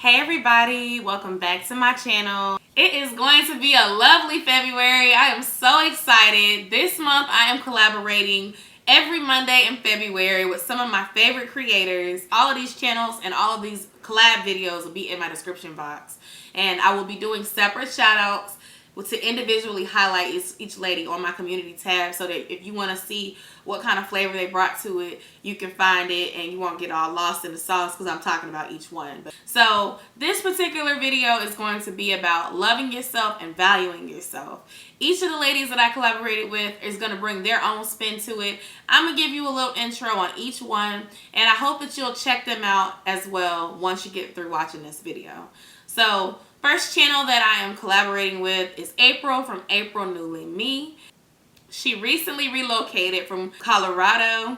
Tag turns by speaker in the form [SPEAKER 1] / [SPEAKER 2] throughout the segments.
[SPEAKER 1] Hey everybody, welcome back to my channel. It is going to be a lovely February. I am so excited. This month I am collaborating every Monday in February with some of my favorite creators. All of these channels and all of these collab videos will be in my description box. And I will be doing separate shout outs to individually highlight each lady on my community tab, so that if you want to see what kind of flavor they brought to it, you can find it and you won't get all lost in the sauce because I'm talking about each one. So this particular video is going to be about loving yourself and valuing yourself. Each of the ladies that I collaborated with is going to bring their own spin to it. I'm going to give you a little intro on each one, and I hope that you'll check them out as well once you get through watching this video. So first channel that I am collaborating with is April from April Newly Me. She recently relocated from Colorado,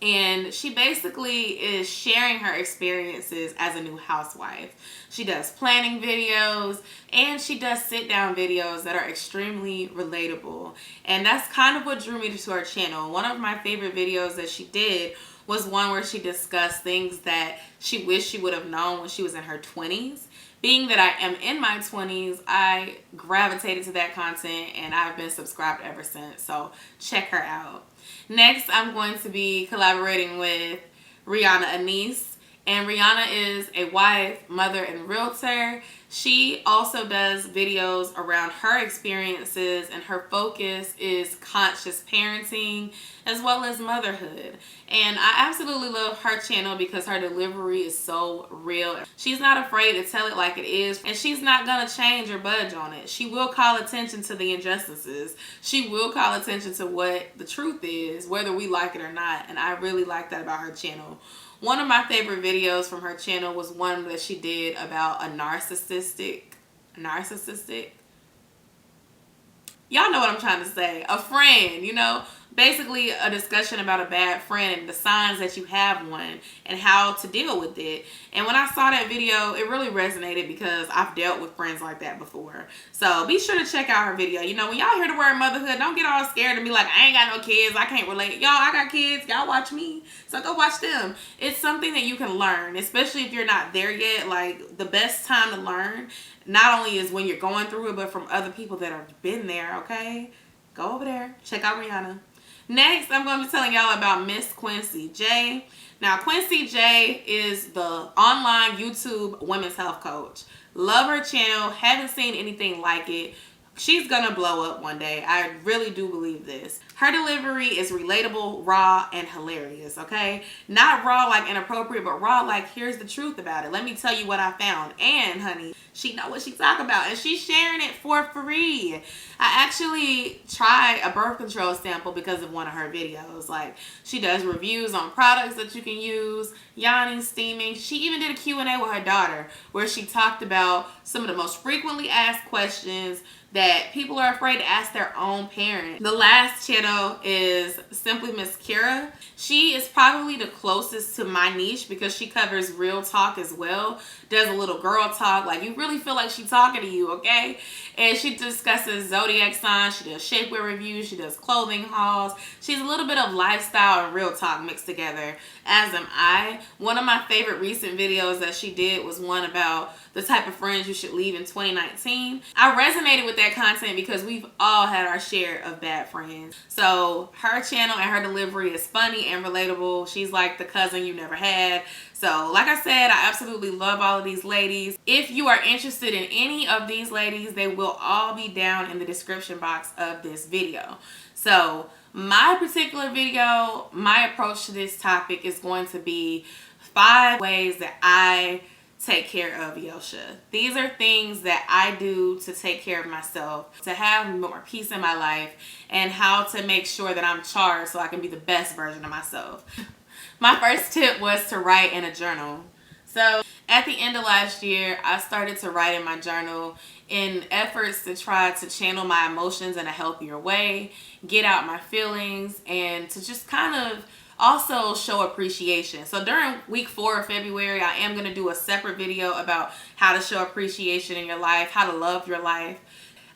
[SPEAKER 1] and she basically is sharing her experiences as a new housewife. She does planning videos and she does sit down videos that are extremely relatable. And that's kind of what drew me to her channel. One of my favorite videos that she did was one where she discussed things that she wished she would have known when she was in her 20s. Being that I am in my 20s, I gravitated to that content and I've been subscribed ever since. So check her out. Next, I'm going to be collaborating with Rihanna Anise. And Rihanna is a wife, mother, and realtor. She also does videos around her experiences, and her focus is conscious parenting as well as motherhood. And I absolutely love her channel because her delivery is so real. She's not afraid to tell it like it is, and she's not gonna change or budge on it. She will call attention to the injustices. She will call attention to what the truth is, whether we like it or not. And I really like that about her channel. One of my favorite videos from her channel was one that she did about a narcissistic, y'all know what I'm trying to say, a friend, you know, basically a discussion about a bad friend and the signs that you have one and how to deal with it. And when I saw that video, it really resonated because I've dealt with friends like that before. So be sure to check out her video. You know, when y'all hear the word motherhood, don't get all scared and be like, I ain't got no kids, I can't relate. Y'all, I got kids, y'all watch me, so go watch them. It's something that you can learn, especially if you're not there yet. Like, the best time to learn not only is when you're going through it, but from other people that have been there, okay? Go over there, check out Rihanna. Next, I'm going to be telling y'all about Miss Quincy J. Now, Quincy J is the online YouTube women's health coach. Love her channel. Haven't seen anything like it. She's going to blow up one day. I really do believe this. Her delivery is relatable, raw, and hilarious, okay? Not raw like inappropriate, but raw like here's the truth about it. Let me tell you what I found. And, honey, she know what she's talking about, and she's sharing it for free. I actually tried a birth control sample because of one of her videos. Like, she does reviews on products that you can use, yawning, steaming. She even did a Q&A with her daughter where she talked about some of the most frequently asked questions that people are afraid to ask their own parents. The last channel is Simply Miss Kira. She is probably the closest to my niche because she covers real talk as well. Does a little girl talk, like you really feel like she's talking to you, okay? And she discusses zodiac signs, she does shapewear reviews, she does clothing hauls. She's a little bit of lifestyle and real talk mixed together, as am I. One of my favorite recent videos that she did was one about the type of friends you should leave in 2019. I resonated with that content because we've all had our share of bad friends. So her channel and her delivery is funny and relatable. She's like the cousin you never had. So like I said, I absolutely love all of these ladies. If you are interested in any of these ladies, they will all be down in the description box of this video. So my particular video, my approach to this topic is going to be 5 ways that I take care of Yosha. These are things that I do to take care of myself, to have more peace in my life, and how to make sure that I'm charged so I can be the best version of myself. My first tip was to write in a journal. So at the end of last year, I started to write in my journal in efforts to try to channel my emotions in a healthier way, get out my feelings, and to just kind of also show appreciation. So during week 4 of February, I am going to do a separate video about how to show appreciation in your life, how to love your life.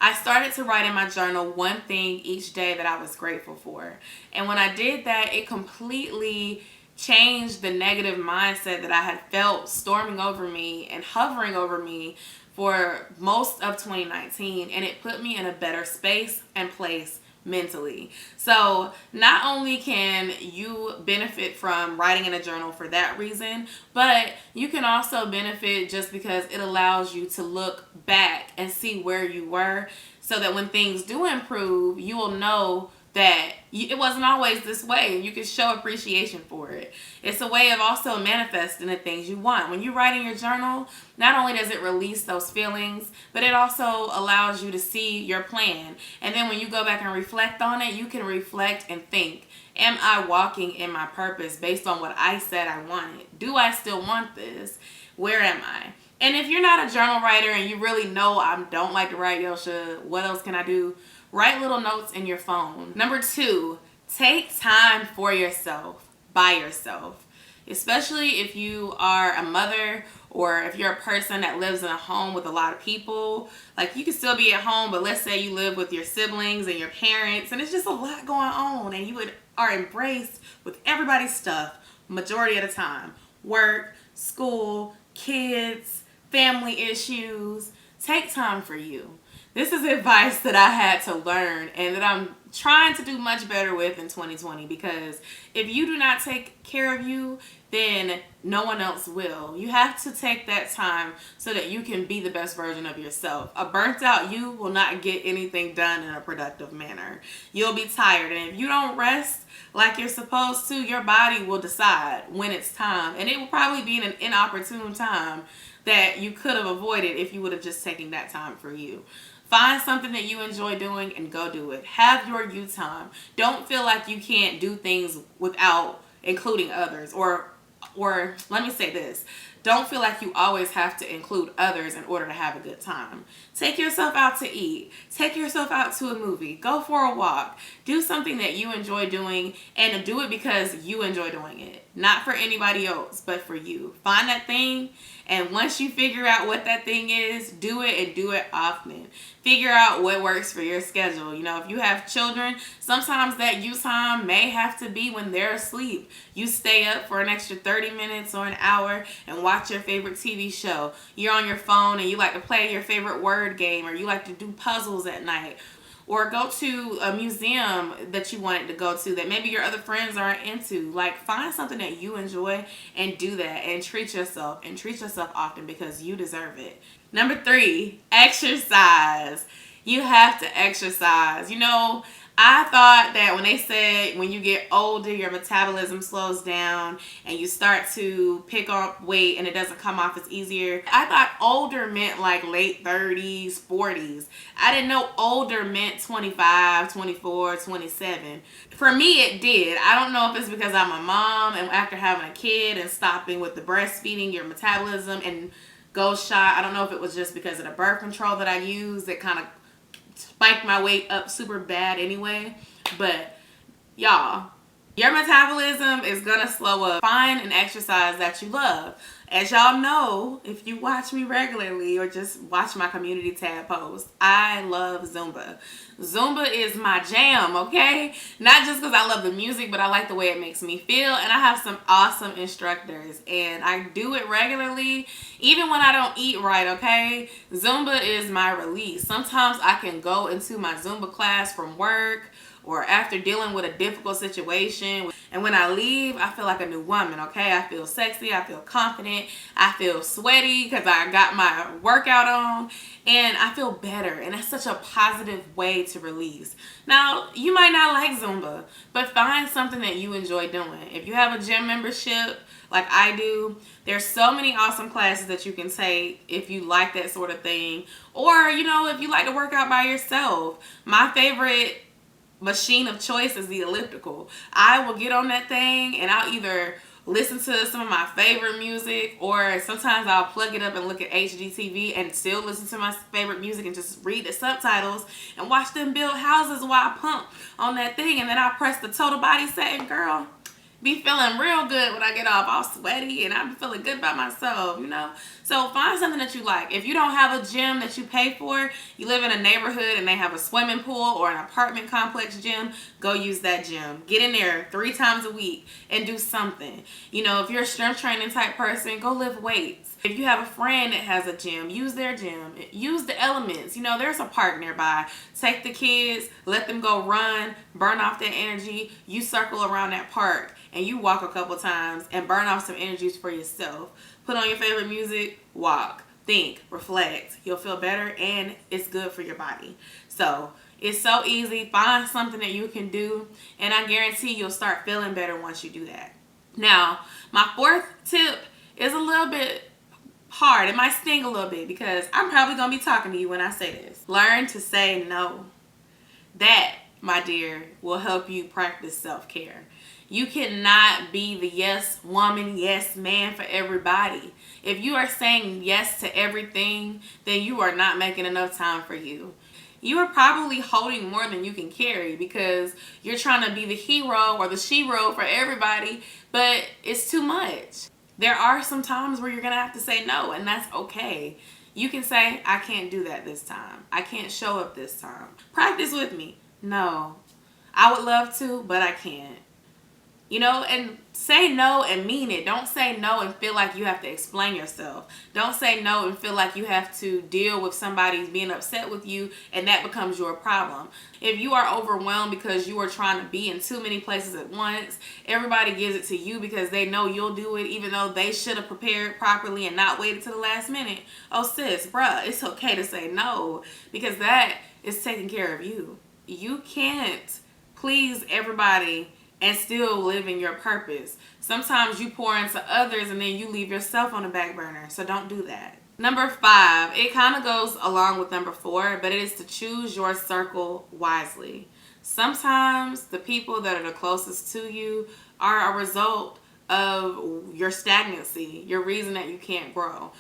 [SPEAKER 1] I started to write in my journal one thing each day that I was grateful for. And when I did that, it completely changed the negative mindset that I had felt storming over me and hovering over me for most of 2019, and it put me in a better space and place mentally. So not only can you benefit from writing in a journal for that reason, but you can also benefit just because it allows you to look back and see where you were, so that when things do improve, you will know that it wasn't always this way, and you can show appreciation for it. It's a way of also manifesting the things you want. When you write in your journal, not only does it release those feelings, but it also allows you to see your plan. And then when you go back and reflect on it, you can reflect and think, am I walking in my purpose based on what I said I wanted? Do I still want this? Where am I? And if you're not a journal writer and you really know I don't like to write, Yosha, what else can I do? Write little notes in your phone. Number 2, take time for yourself, by yourself. Especially if you are a mother, or if you're a person that lives in a home with a lot of people. Like, you can still be at home, but let's say you live with your siblings and your parents, and it's just a lot going on, and you are embraced with everybody's stuff majority of the time. Work, school, kids, family issues. Take time for you. This is advice that I had to learn and that I'm trying to do much better with in 2020, because if you do not take care of you, then no one else will. You have to take that time so that you can be the best version of yourself. A burnt out you will not get anything done in a productive manner. You'll be tired, and if you don't rest like you're supposed to, your body will decide when it's time, and it will probably be in an inopportune time that you could have avoided if you would have just taken that time for you. Find something that you enjoy doing and go do it. Have your you time. Don't feel like you can't do things without including others. Or let me say this. Don't feel like you always have to include others in order to have a good time. Take yourself out to eat. Take yourself out to a movie. Go for a walk. Do something that you enjoy doing, and do it because you enjoy doing it. Not for anybody else, but for you. Find that thing, and once you figure out what that thing is, do it, and do it often. Figure out what works for your schedule. You know, if you have children, sometimes that you time may have to be when they're asleep. You stay up for an extra 30 minutes or an hour and watch your favorite TV show. You're on your phone and you like to play your favorite word game, or you like to do puzzles at night, or go to a museum that you wanted to go to that maybe your other friends aren't into. Like, find something that you enjoy and do that, and treat yourself often, because you deserve it. Number 3, exercise. You have to exercise. You know, I thought that when they said when you get older, your metabolism slows down and you start to pick up weight and it doesn't come off as easier, I thought older meant like late 30s, 40s. I didn't know older meant 25, 24, 27. For me, it did. I don't know if it's because I'm a mom and after having a kid and stopping with the breastfeeding, your metabolism and goes shot. I don't know if it was just because of the birth control that I used that kind of spiked my weight up super bad anyway. But y'all, your metabolism is gonna slow up. Find an exercise that you love. As y'all know, if you watch me regularly or just watch my community tab posts, I love Zumba. Zumba is my jam, okay? Not just because I love the music, but I like the way it makes me feel. And I have some awesome instructors, and I do it regularly, even when I don't eat right, okay? Zumba is my release. Sometimes I can go into my Zumba class from work or after dealing with a difficult situation, and when I leave, I feel like a new woman, okay? I feel sexy, I feel confident, I feel sweaty because I got my workout on, and I feel better, and that's such a positive way to release. Now, you might not like Zumba, but find something that you enjoy doing. If you have a gym membership, like I do, there's so many awesome classes that you can take if you like that sort of thing, or, you know, if you like to work out by yourself. My favorite machine of choice is the elliptical. I will get on that thing and I'll either listen to some of my favorite music, or sometimes I'll plug it up and look at HGTV and still listen to my favorite music and just read the subtitles and watch them build houses while I pump on that thing, and then I'll press the total body set, and girl, be feeling real good when I get off, all sweaty, and I be feeling good about myself, you know? So find something that you like. If you don't have a gym that you pay for, you live in a neighborhood and they have a swimming pool or an apartment complex gym, go use that gym. Get in there 3 times a week and do something. You know, if you're a strength training type person, go lift weights. If you have a friend that has a gym, use their gym. Use the elements. You know, there's a park nearby. Take the kids, let them go run, burn off that energy. You circle around that park and you walk a couple times and burn off some energies for yourself. Put on your favorite music, walk, think, reflect. You'll feel better and it's good for your body. So it's so easy. Find something that you can do and I guarantee you'll start feeling better once you do that. Now, my 4th tip is a little bit hard. It might sting a little bit because I'm probably going to be talking to you when I say this. Learn to say no. That, my dear, will help you practice self-care. You cannot be the yes woman, yes man for everybody. If you are saying yes to everything, then you are not making enough time for you. You are probably holding more than you can carry because you're trying to be the hero or the shero for everybody, but it's too much. There are some times where you're going to have to say no, and that's okay. You can say, I can't do that this time. I can't show up this time. Practice with me. No, I would love to, but I can't. You know, and say no and mean it. Don't say no and feel like you have to explain yourself. Don't say no and feel like you have to deal with somebody being upset with you and that becomes your problem. If you are overwhelmed because you are trying to be in too many places at once, everybody gives it to you because they know you'll do it even though they should have prepared properly and not waited to the last minute. Oh sis, bruh, it's okay to say no because that is taking care of you. You can't please everybody and still live in your purpose. Sometimes you pour into others and then you leave yourself on the back burner. So don't do that. Number 5, it kind of goes along with number 4, but it is to choose your circle wisely. Sometimes the people that are the closest to you are a result of your stagnancy, your reason that you can't grow.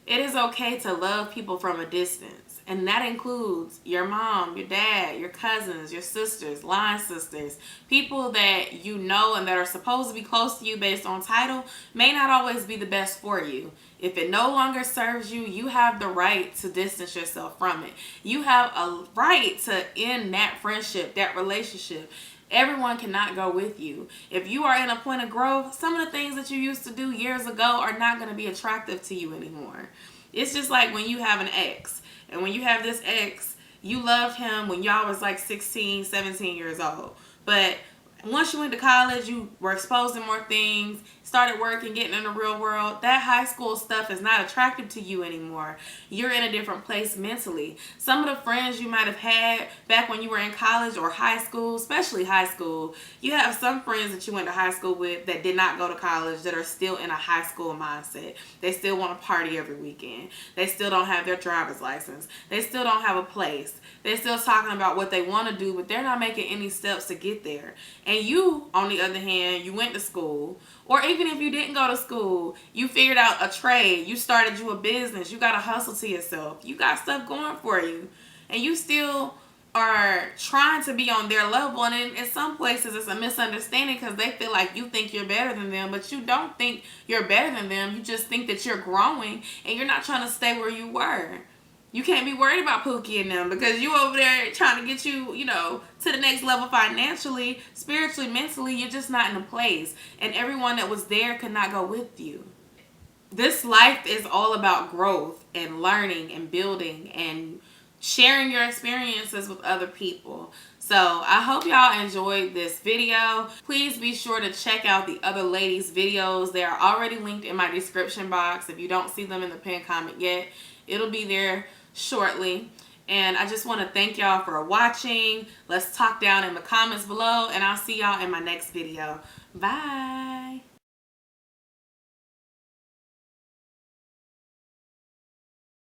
[SPEAKER 1] It is okay to love people from a distance, and that includes your mom, your dad, your cousins, your sisters, line sisters, people that you know and that are supposed to be close to you based on title may not always be the best for you. If it no longer serves you, you have the right to distance yourself from it. You have a right to end that friendship, that relationship. Everyone cannot go with you. If you are in a point of growth, some of the things that you used to do years ago are not going to be attractive to you anymore. It's just like when you have an ex. And when you have this ex, you loved him when y'all was like 16, 17 years old. But once you went to college, you were exposed to more things, started working, getting in the real world. That high school stuff is not attractive to you anymore. You're in a different place mentally. Some of the friends you might have had back when you were in college or high school, especially high school, you have some friends that you went to high school with that did not go to college that are still in a high school mindset. They still want to party every weekend. They still don't have their driver's license. They still don't have a place. They're still talking about what they want to do, but they're not making any steps to get there. And you, on the other hand, you went to school, or even if you didn't go to school, you figured out a trade, you started you a business, you got to hustle to yourself, you got stuff going for you, and you still are trying to be on their level. And in some places it's a misunderstanding because they feel like you think you're better than them, but you don't think you're better than them. You just think that you're growing and you're not trying to stay where you were. You can't be worried about Pookie and them because you over there trying to get you, to the next level financially, spiritually, mentally. You're just not in a place. And everyone that was there could not go with you. This life is all about growth and learning and building and sharing your experiences with other people. So I hope y'all enjoyed this video. Please be sure to check out the other ladies' videos. They are already linked in my description box. If you don't see them in the pinned comment yet, it'll be there shortly. And I just want to thank y'all for watching. Let's talk down in the comments below, and I'll see y'all in my next video. Bye.